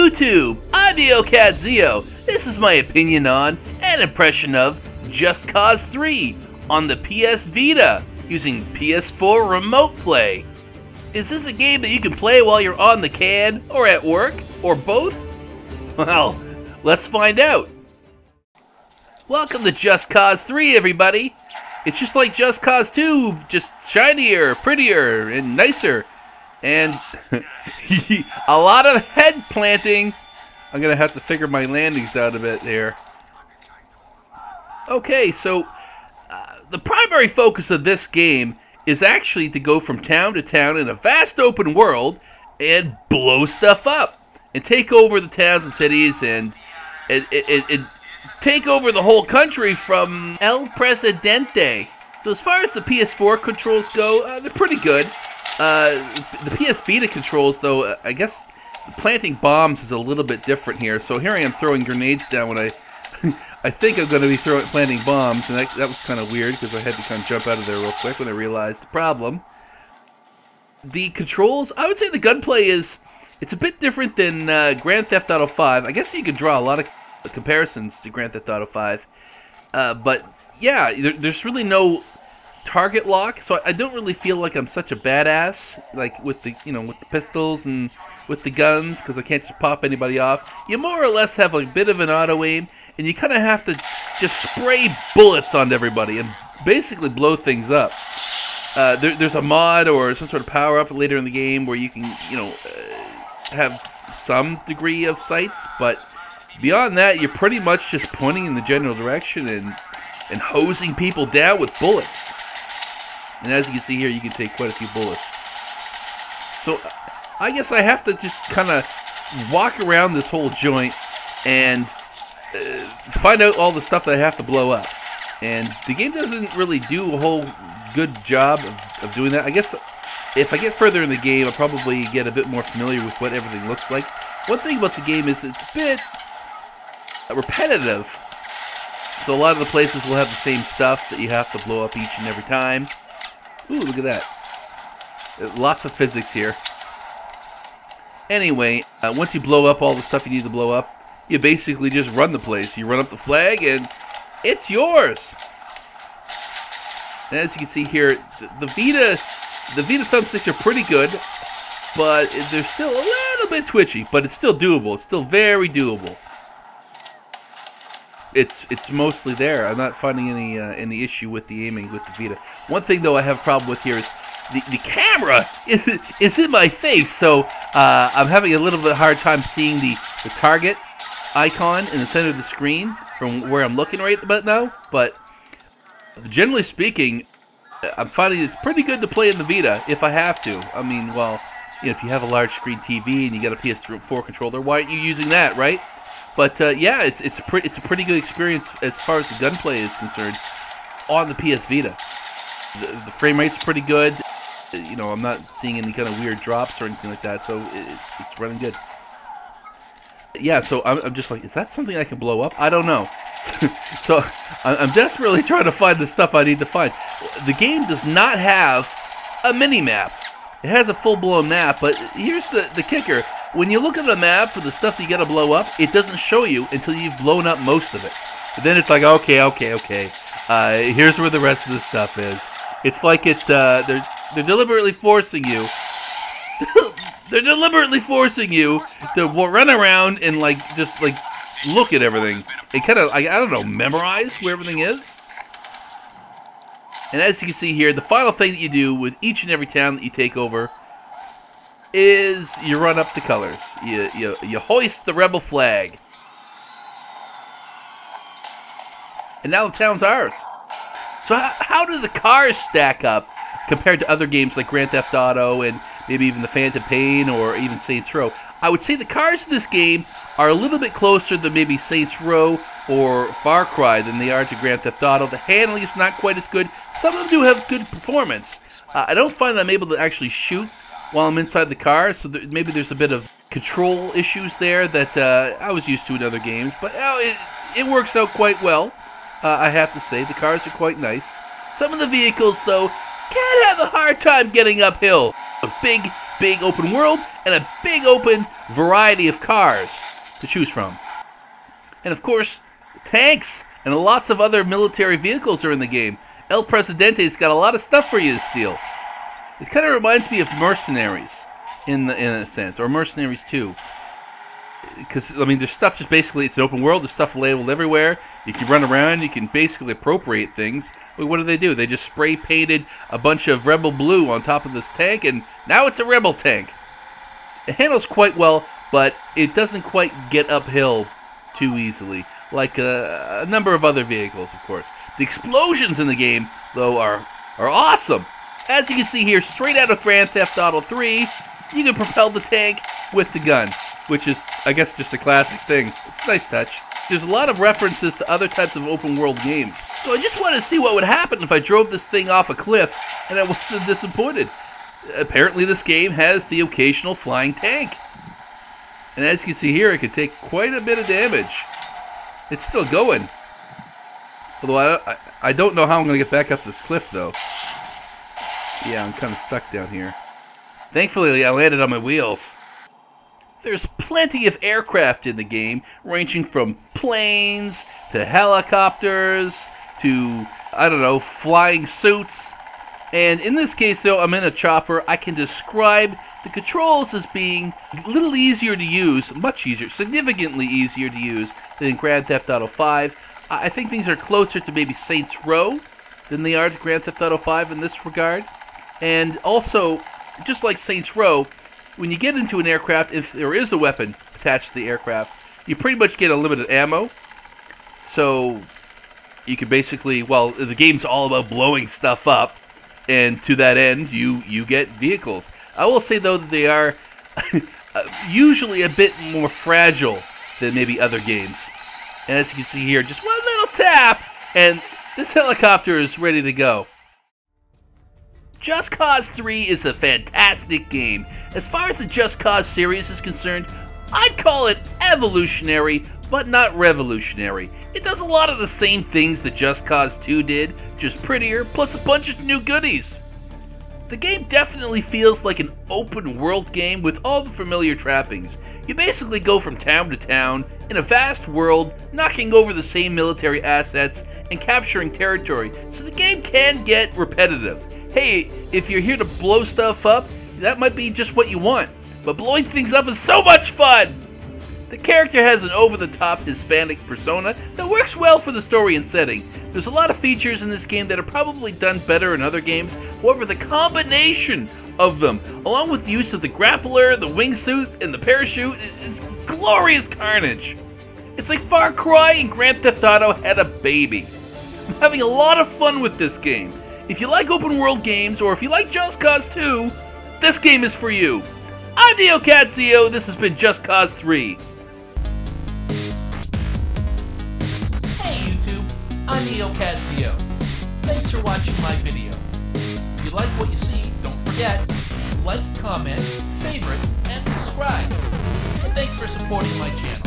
YouTube, I'm EOCatZeo. This is my opinion on and impression of Just Cause 3 on the PS Vita using PS4 Remote Play. Is this a game that you can play while you're on the can, or at work, or both? Well, let's find out. Welcome to Just Cause 3, everybody. It's just like Just Cause 2, just shinier, prettier, and nicer. And a lot of head planting. I'm going to have to figure my landings out a bit here. Okay, so the primary focus of this game is actually to go from town to town in a vast open world and blow stuff up. And take over the towns and cities and take over the whole country from El Presidente. So as far as the PS4 controls go, they're pretty good. The PS Vita controls, though, I guess planting bombs is a little bit different here. So here I am throwing grenades down when I think I'm going to be planting bombs, and that was kind of weird because I had to kind of jump out of there real quick when I realized the problem. The controls, I would say the gunplay it's a bit different than Grand Theft Auto 5. I guess you could draw a lot of comparisons to Grand Theft Auto 5, but yeah, there's really no target lock, so I don't really feel like I'm such a badass, like with the with the pistols and with the guns, because I can't just pop anybody off. You more or less have a bit of an auto aim, and you kind of have to just spray bullets onto everybody and basically blow things up. There's a mod or some sort of power up later in the game where you can have some degree of sights, but beyond that, you're pretty much just pointing in the general direction and hosing people down with bullets. And as you can see here, you can take quite a few bullets. So I guess I have to just kind of walk around this whole joint and find out all the stuff that I have to blow up. And the game doesn't really do a whole good job of doing that. I guess if I get further in the game, I'll probably get a bit more familiar with what everything looks like. One thing about the game is it's a bit repetitive. So a lot of the places will have the same stuff that you have to blow up each and every time. Ooh, look at that. Lots of physics here. Anyway, once you blow up all the stuff you need to blow up, you basically just run the place. You run up the flag and it's yours. And as you can see here, the Vita thumbsticks are pretty good, but they're still a little bit twitchy, but it's still doable. It's still very doable. It's mostly there. I'm not finding any issue with the aiming with the Vita. One thing though I have a problem with here is the camera is in my face, so I'm having a little bit hard time seeing the target icon in the center of the screen from where I'm looking right about now. But generally speaking, I'm finding it's pretty good to play in the Vita if I have to. I mean, well, if you have a large screen TV and you got a PS4 controller, why aren't you using that, right? But yeah, it's a pretty good experience as far as the gunplay is concerned on the PS Vita. The frame rate's pretty good. I'm not seeing any kind of weird drops or anything like that, so it's running good. Yeah, so I'm just like, is that something I can blow up? I don't know. So I'm desperately trying to find the stuff I need to find. The game does not have a mini-map. It has a full-blown map, but here's the kicker. When you look at the map for the stuff that you gotta blow up, it doesn't show you until you've blown up most of it. But then it's like, okay. Here's where the rest of the stuff is. It's like they're deliberately forcing you. They're deliberately forcing you to run around and just look at everything. It kind of, I don't know, memorize where everything is. And as you can see here, the final thing that you do with each and every town that you take over is you run up the colors. You hoist the rebel flag. And now the town's ours. So how do the cars stack up compared to other games like Grand Theft Auto and maybe even the Phantom Pain or even Saints Row? I would say the cars in this game are a little bit closer to maybe Saints Row or Far Cry than they are to Grand Theft Auto. The handling is not quite as good. Some of them do have good performance. I don't find that I'm able to actually shoot while I'm inside the car, so maybe there's a bit of control issues there that I was used to in other games. But it works out quite well, I have to say. The cars are quite nice. Some of the vehicles, though, can have a hard time getting uphill. Big big open world and a big open variety of cars to choose from. And of course, tanks and lots of other military vehicles are in the game. El Presidente's got a lot of stuff for you to steal. It kind of reminds me of Mercenaries in a sense, or Mercenaries 2. Because, I mean, there's stuff just basically, it's an open world, there's stuff labeled everywhere. You can run around, you can basically appropriate things. But what do? They just spray painted a bunch of Rebel Blue on top of this tank, and now it's a Rebel tank. It handles quite well, but it doesn't quite get uphill too easily, like a number of other vehicles, of course. The explosions in the game, though, are awesome. As you can see here, straight out of Grand Theft Auto 3, you can propel the tank with the gun, which is, I guess, just a classic thing. It's a nice touch. There's a lot of references to other types of open world games. So I just wanted to see what would happen if I drove this thing off a cliff and I wasn't disappointed. Apparently this game has the occasional flying tank. And as you can see here, it can take quite a bit of damage. It's still going. Although I don't know how I'm going to get back up this cliff, though. Yeah, I'm kind of stuck down here. Thankfully, I landed on my wheels. There's plenty of aircraft in the game, ranging from planes to helicopters to, I don't know, flying suits. And in this case, though, I'm in a chopper. I can describe the controls as being a little easier to use, much easier, significantly easier to use than in Grand Theft Auto 5. I think things are closer to maybe Saints Row than they are to Grand Theft Auto 5 in this regard. And also, just like Saints Row, when you get into an aircraft, if there is a weapon attached to the aircraft, you pretty much get unlimited ammo. So you can basically, well, the game's all about blowing stuff up, and to that end, you get vehicles. I will say, though, that they are usually a bit more fragile than maybe other games. And as you can see here, just one little tap, and this helicopter is ready to go. Just Cause 3 is a fantastic game. As far as the Just Cause series is concerned, I'd call it evolutionary, but not revolutionary. It does a lot of the same things that Just Cause 2 did, just prettier, plus a bunch of new goodies. The game definitely feels like an open world game with all the familiar trappings. You basically go from town to town in a vast world, knocking over the same military assets and capturing territory, so the game can get repetitive. Hey, if you're here to blow stuff up, that might be just what you want. But blowing things up is so much fun! The character has an over-the-top Hispanic persona that works well for the story and setting. There's a lot of features in this game that are probably done better in other games. However, the combination of them, along with the use of the grappler, the wingsuit, and the parachute, is glorious carnage. It's like Far Cry and Grand Theft Auto had a baby. I'm having a lot of fun with this game. If you like open world games, or if you like Just Cause 2, this game is for you. I'm NeoCatZeo, this has been Just Cause 3. Hey YouTube, I'm NeoCatZeo. Thanks for watching my video. If you like what you see, don't forget, like, comment, favorite, and subscribe. And thanks for supporting my channel.